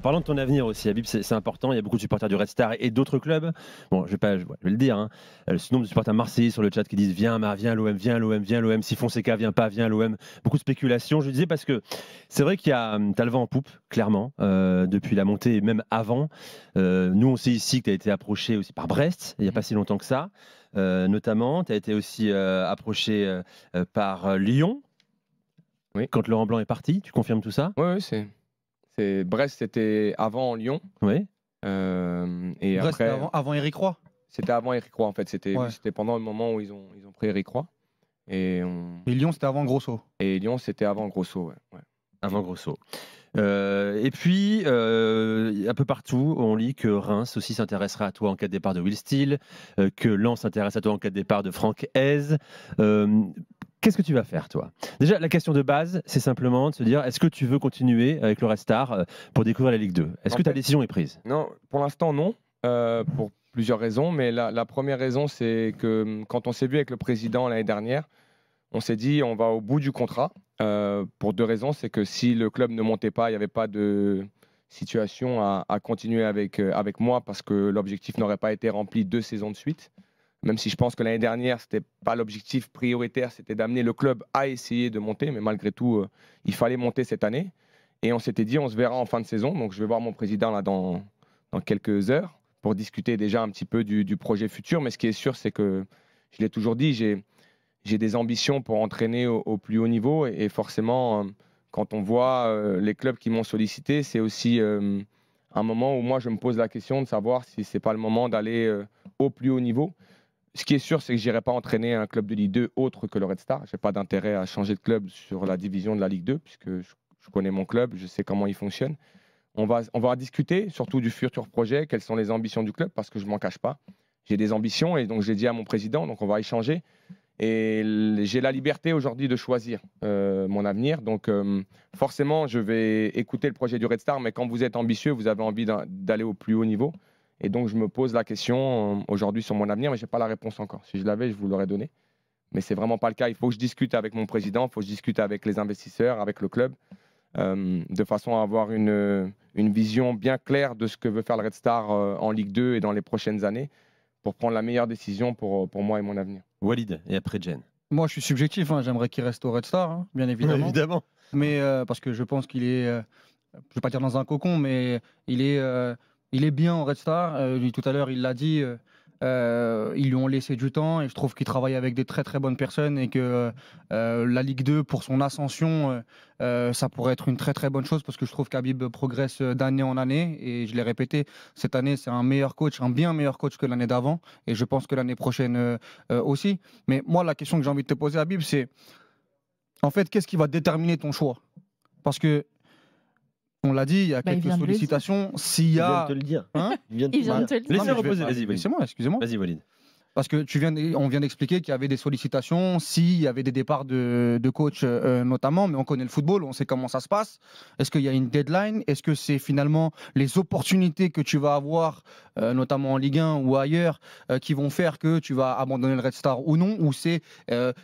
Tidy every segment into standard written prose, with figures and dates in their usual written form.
Parlons de ton avenir aussi, Habib, c'est important. Il y a beaucoup de supporters du Red Star et d'autres clubs. Bon, je vais le dire. Hein. Ce nombre de supporters marseillais sur le chat qui disent viens l'OM, viens l'OM, viens l'OM. Si Fonseca vient pas, viens l'OM. Beaucoup de spéculation. Je disais parce que c'est vrai qu'il y a t'as le vent en poupe, clairement, depuis la montée et même avant. Nous, on sait ici que tu as été approché aussi par Brest, il n'y a pas si longtemps que ça. Notamment, tu as été aussi approché par Lyon. Oui. Quand Laurent Blanc est parti, tu confirmes tout ça? Oui, Brest, c'était avant Lyon. Oui. Et Brest, après, avant Eric Roy. c'était avant Eric Roy en fait. C'était Ouais. pendant le moment où ils ont pris Eric Roy. Et Lyon, c'était avant Grosso. Et Lyon, c'était avant Grosso. Ouais. Avant Grosso. Et puis, un peu partout, on lit que Reims aussi s'intéresserait à toi en cas de départ de Will Steele, que Lens s'intéresse à toi en cas de départ de Franck Hez. Qu'est-ce que tu vas faire, toi? Déjà, la question de base, c'est simplement de se dire, est-ce que tu veux continuer avec le Red Star pour découvrir la Ligue 2? Est-ce que ta décision est prise? Non, pour l'instant, non. Pour plusieurs raisons. Mais la première raison, c'est que quand on s'est vu avec le président l'année dernière, on s'est dit on va au bout du contrat. Pour deux raisons. C'est que si le club ne montait pas, il n'y avait pas de situation à continuer avec moi parce que l'objectif n'aurait pas été rempli 2 saisons de suite. Même si je pense que l'année dernière, ce n'était pas l'objectif prioritaire, c'était d'amener le club à essayer de monter. Mais malgré tout, il fallait monter cette année. Et on s'était dit, on se verra en fin de saison. Donc je vais voir mon président là, dans quelques heures pour discuter déjà un petit peu du projet futur. Mais ce qui est sûr, c'est que, je l'ai toujours dit, j'ai des ambitions pour entraîner au plus haut niveau. Et forcément, quand on voit les clubs qui m'ont sollicité, c'est aussi un moment où moi, je me pose la question de savoir si ce n'est pas le moment d'aller au plus haut niveau. Ce qui est sûr, c'est que je n'irai pas entraîner un club de Ligue 2 autre que le Red Star. Je n'ai pas d'intérêt à changer de club sur la division de la Ligue 2, puisque je connais mon club, je sais comment il fonctionne. On va discuter surtout du futur projet, quelles sont les ambitions du club, parce que je ne m'en cache pas. J'ai des ambitions et donc je l'ai dit à mon président, donc on va échanger. Et j'ai la liberté aujourd'hui de choisir mon avenir. Donc forcément, je vais écouter le projet du Red Star, mais quand vous êtes ambitieux, vous avez envie d'aller au plus haut niveau. Et donc, je me pose la question aujourd'hui sur mon avenir, mais je n'ai pas la réponse encore. Si je l'avais, je vous l'aurais donné. Mais ce n'est vraiment pas le cas. Il faut que je discute avec mon président, il faut que je discute avec les investisseurs, avec le club, de façon à avoir une vision bien claire de ce que veut faire le Red Star en Ligue 2 et dans les prochaines années pour prendre la meilleure décision pour moi et mon avenir. Walid, et après Jen. Moi, je suis subjectif. Hein. J'aimerais qu'il reste au Red Star, hein, bien évidemment. Évidemment. Mais parce que je pense qu'il est, je ne vais pas dire dans un cocon, mais il est bien au Red Star. Tout à l'heure, il l'a dit. Ils lui ont laissé du temps et je trouve qu'il travaille avec des très très bonnes personnes et que la Ligue 2 pour son ascension ça pourrait être une très très bonne chose parce que je trouve qu'Habib progresse d'année en année et je l'ai répété, cette année c'est un meilleur coach, un bien meilleur coach que l'année d'avant et je pense que l'année prochaine aussi. Mais moi la question que j'ai envie de te poser Habib, c'est en fait qu'est-ce qui va déterminer ton choix? Parce que on l'a dit, il y a quelques sollicitations. S'il y a... Il vient de te le dire. Hein Il vient de te le dire. Laissez reposer. Vas-y, Walid. Laissez-moi, excusez-moi. Vas-y, Walid. Parce que on vient d'expliquer qu'il y avait des sollicitations, s'il y avait des départs de coach notamment, mais on connaît le football, on sait comment ça se passe. Est-ce qu'il y a une deadline? Est-ce que c'est finalement les opportunités que tu vas avoir, notamment en Ligue 1 ou ailleurs, qui vont faire que tu vas abandonner le Red Star ou non? Ou c'est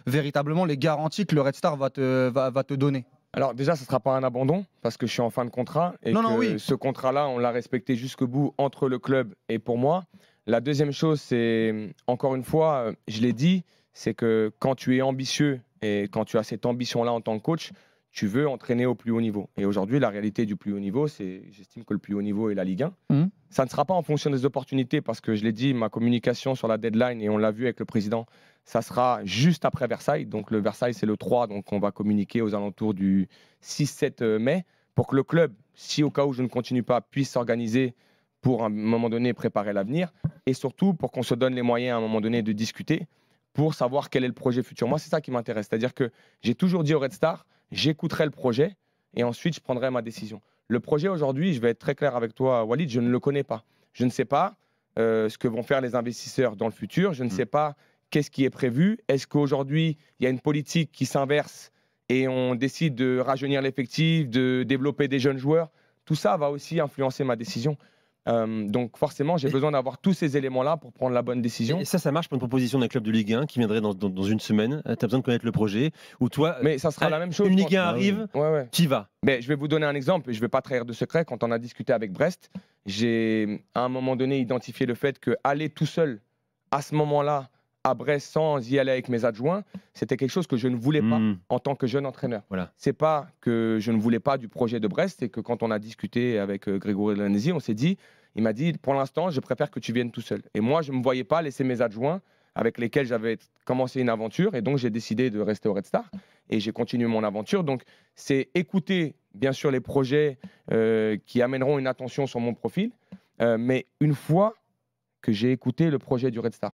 véritablement les garanties que le Red Star va te donner? Alors déjà, ce ne sera pas un abandon parce que je suis en fin de contrat et ce contrat-là, on l'a respecté jusqu'au bout entre le club et pour moi. La deuxième chose, c'est, encore une fois, je l'ai dit, c'est que quand tu es ambitieux et quand tu as cette ambition-là en tant que coach, tu veux entraîner au plus haut niveau. Et aujourd'hui, la réalité du plus haut niveau, j'estime que le plus haut niveau est la Ligue 1. Ça ne sera pas en fonction des opportunités parce que je l'ai dit, ma communication sur la deadline, et on l'a vu avec le président, ça sera juste après Versailles. Donc le Versailles, c'est le 3, donc on va communiquer aux alentours du 6-7 mai pour que le club, si au cas où je ne continue pas, puisse s'organiser pour à un moment donné préparer l'avenir et surtout pour qu'on se donne les moyens à un moment donné de discuter pour savoir quel est le projet futur. Moi, c'est ça qui m'intéresse. C'est-à-dire que j'ai toujours dit au Red Star, j'écouterai le projet et ensuite je prendrai ma décision. Le projet aujourd'hui, je vais être très clair avec toi, Walid, je ne le connais pas. Je ne sais pas ce que vont faire les investisseurs dans le futur. Je ne sais pas qu'est-ce qui est prévu. Est-ce qu'aujourd'hui, il y a une politique qui s'inverse et on décide de rajeunir l'effectif, de développer des jeunes joueurs? Tout ça va aussi influencer ma décision. Donc forcément, j'ai besoin d'avoir tous ces éléments-là pour prendre la bonne décision. Et ça marche pour une proposition d'un club de Ligue 1 qui viendrait dans une semaine. Tu as besoin de connaître le projet. Ou toi, Mais ça sera la même chose. une Ligue 1 arrive, Ouais. tu y vas. Mais je vais vous donner un exemple, et je ne vais pas trahir de secret. Quand on a discuté avec Brest, j'ai à un moment donné identifié le fait qu'aller tout seul à ce moment-là à Brest sans y aller avec mes adjoints, c'était quelque chose que je ne voulais pas en tant que jeune entraîneur. Voilà. C'est pas que je ne voulais pas du projet de Brest, c'est que quand on a discuté avec Grégory Lanesi, on s'est dit, il m'a dit, pour l'instant, je préfère que tu viennes tout seul. Et moi, je ne me voyais pas laisser mes adjoints avec lesquels j'avais commencé une aventure, et donc j'ai décidé de rester au Red Star, et j'ai continué mon aventure. Donc, c'est écouter, bien sûr, les projets qui amèneront une attention sur mon profil, mais une fois que j'ai écouté le projet du Red Star.